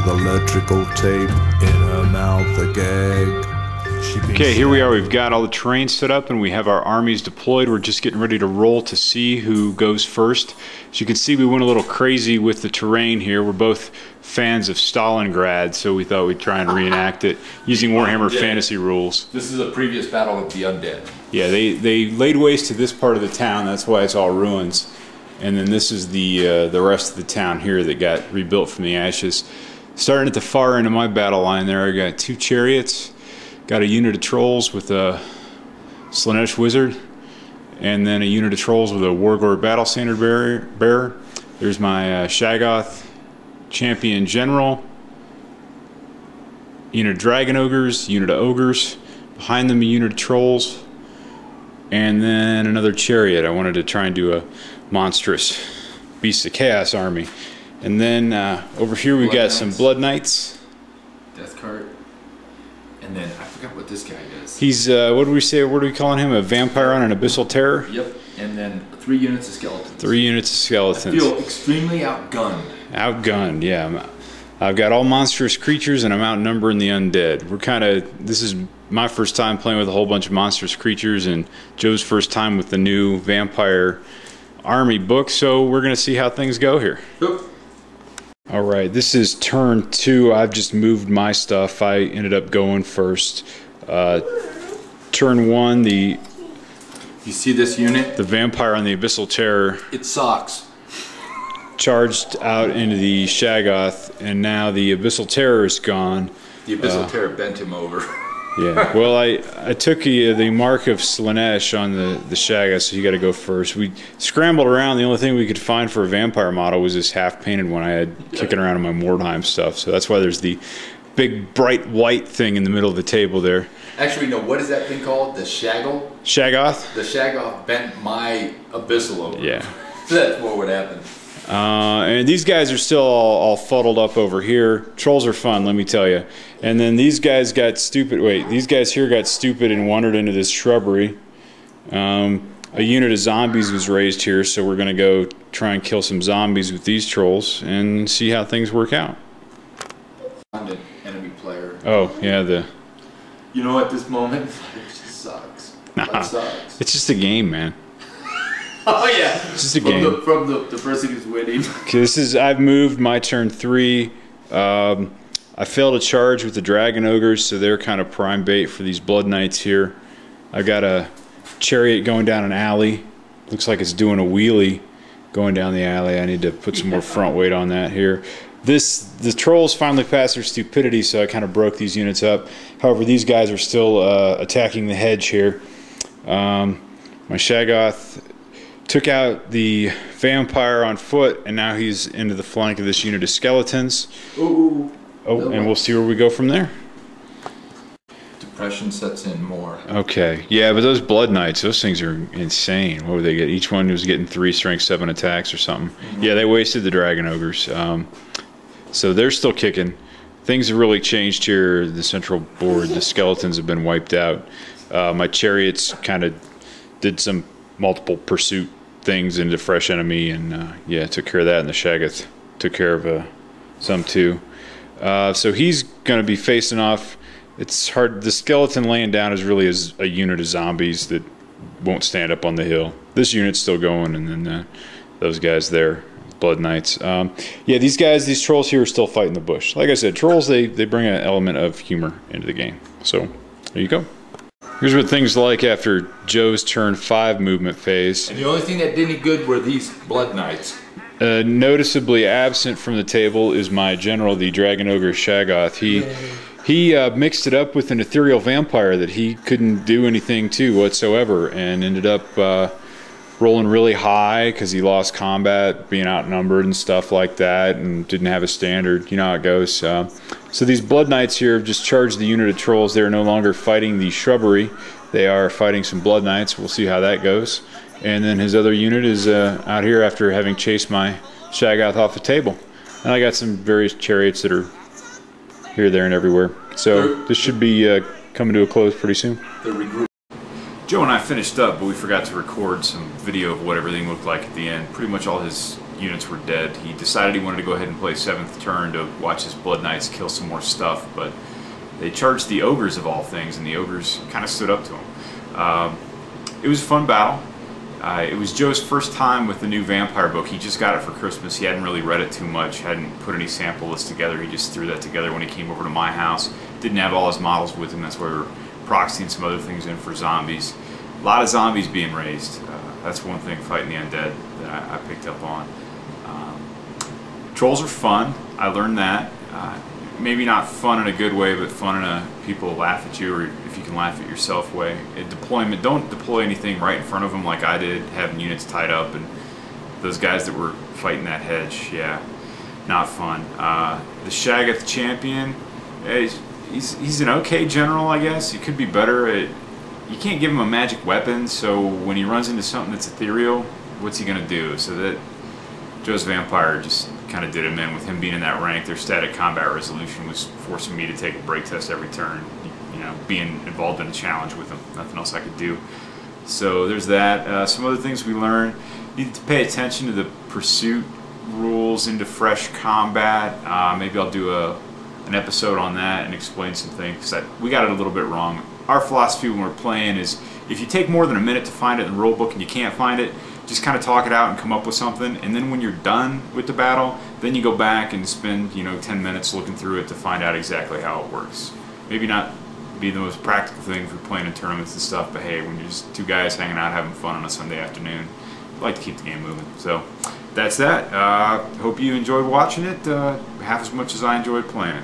with electrical tape in her mouth, a gag. Okay, here we are. We've got all the terrain set up and we have our armies deployed. We're just getting ready to roll to see who goes first. As you can see, we went a little crazy with the terrain here. We're both fans of Stalingrad, so we thought we'd try and reenact it using Warhammer fantasy rules. This is a previous battle of the undead. Yeah, they laid waste to this part of the town. That's why it's all ruins. And then this is the rest of the town here that got rebuilt from the ashes. Starting at the far end of my battle line there, I got 2 chariots. Got a unit of trolls with a Slanesh wizard, and then a unit of trolls with a Wargore battle standard bearer. There's my Shaggoth champion general, unit of dragon ogres, unit of ogres. Behind them a unit of trolls, and then another chariot. I wanted to try and do a monstrous Beasts of Chaos army. And then over here we've got some Blood Knights. Death cart. And then I forgot what this guy does. He's what do we say? What are we calling him? A vampire on an abyssal terror. Yep. And then 3 units of skeletons. 3 units of skeletons. I feel extremely outgunned. Outgunned, yeah. I've got all monstrous creatures, and I'm outnumbering the undead. We're kind of. This is my first time playing with a whole bunch of monstrous creatures, and Joe's first time with the new vampire army book. So we're gonna see how things go here. Oop. All right, this is turn 2. I've just moved my stuff. I ended up going first. Turn 1, you see this unit? The vampire on the Abyssal Terror. It sucks. Charged out into the Shaggoth, and now the Abyssal Terror is gone. The Abyssal Terror bent him over. Yeah, well, I took the mark of Slanesh on the Shaggoth, so you got to go first. We scrambled around. The only thing we could find for a vampire model was this half-painted one I had kicking around in my Mordheim stuff. So that's why there's the big bright white thing in the middle of the table there. Actually, no, what is that thing called? The Shaggle? Shaggoth? The Shaggoth bent my Abyssal over. Yeah. That's what would happen. And these guys are still all fuddled up over here. Trolls are fun, let me tell you. And then these guys got stupid. Wait, these guys here got stupid and wandered into this shrubbery. A unit of zombies was raised here, so we're going to go try and kill some zombies with these trolls and see how things work out. Enemy player. Oh, yeah, You know, at this moment, it just sucks. Nah, it sucks. it's just a game, man. Oh yeah, it's just a game. From the person who's winning. Okay, I've moved my turn 3. I failed a charge with the dragon ogres, so they're kind of prime bait for these blood knights here. I've got a chariot going down an alley. Looks like it's doing a wheelie going down the alley. I need to put some more front weight on that here. The trolls finally passed their stupidity, so I kind of broke these units up. However, these guys are still attacking the hedge here. My Shaggoth took out the vampire on foot, and now he's into the flank of this unit of skeletons. Ooh. Oh, and we'll see where we go from there. Depression sets in more. Okay, yeah, but those blood knights, those things are insane. What would they get? Each one was getting 3 strength 7 attacks or something. Mm-hmm. Yeah, they wasted the dragon ogres. So they're still kicking. Things have really changed here. The central board, the skeletons have been wiped out. My chariots kind of did some multiple pursuit things into fresh enemy, and yeah, took care of that, and the Shaggoth took care of some too. So he's going to be facing off. It's hard. The skeleton laying down is really a unit of zombies that won't stand up on the hill. This unit's still going, and then those guys there, blood knights. Yeah, these trolls here are still fighting the bush. Like I said, trolls, they bring an element of humor into the game. So there you go. Here's what things like after Joe's turn 5 movement phase. And the only thing that did any good were these blood knights. Noticeably absent from the table is my general, the Dragon Ogre Shaggoth. He mixed it up with an ethereal vampire that he couldn't do anything to whatsoever, and ended up rolling really high because he lost combat, being outnumbered and stuff like that, and didn't have a standard. You know how it goes. So these blood knights here have just charged the unit of trolls. They are no longer fighting the shrubbery. They are fighting some blood knights. We'll see how that goes. And then his other unit is out here after having chased my Shaggoth off the table. And I got some various chariots that are here, there, and everywhere. So this should be coming to a close pretty soon. Joe and I finished up, but we forgot to record some video of what everything looked like at the end. Pretty much all his units were dead. He decided he wanted to go ahead and play 7th turn to watch his Blood Knights kill some more stuff, but they charged the ogres of all things, and the ogres kind of stood up to him. It was a fun battle. It was Joe's first time with the new Vampire book. He just got it for Christmas. He hadn't really read it too much, hadn't put any sample lists together. He just threw that together when he came over to my house. Didn't have all his models with him. That's why we were proxying some other things in for zombies. A lot of zombies being raised. That's one thing fighting the undead that I picked up on. Trolls are fun. I learned that. Maybe not fun in a good way, but fun in a people laugh at you, or if you can laugh at yourself way. Deployment, don't deploy anything right in front of them like I did, having units tied up, and those guys that were fighting that hedge, yeah, not fun. The Shaggoth champion, he's an okay general, I guess. He could be better. You can't give him a magic weapon, so when he runs into something that's ethereal, what's he going to do? So that Joe's Vampire just kind of did him in. With him being in that rank, their static combat resolution was forcing me to take a break test every turn, you know, being involved in a challenge with him. Nothing else I could do. So there's that. Some other things we learned. Needed to pay attention to the pursuit rules into fresh combat. Maybe I'll do an episode on that and explain some things. We got it a little bit wrong. Our philosophy when we're playing is if you take more than a minute to find it in the rule book and you can't find it, just kind of talk it out and come up with something, and then when you're done with the battle, then you go back and spend 10 minutes looking through it to find out exactly how it works. Maybe not be the most practical thing if you're playing in tournaments and stuff, but hey, when you're just two guys hanging out having fun on a Sunday afternoon, I like to keep the game moving. So that's that. Hope you enjoyed watching it half as much as I enjoyed playing it.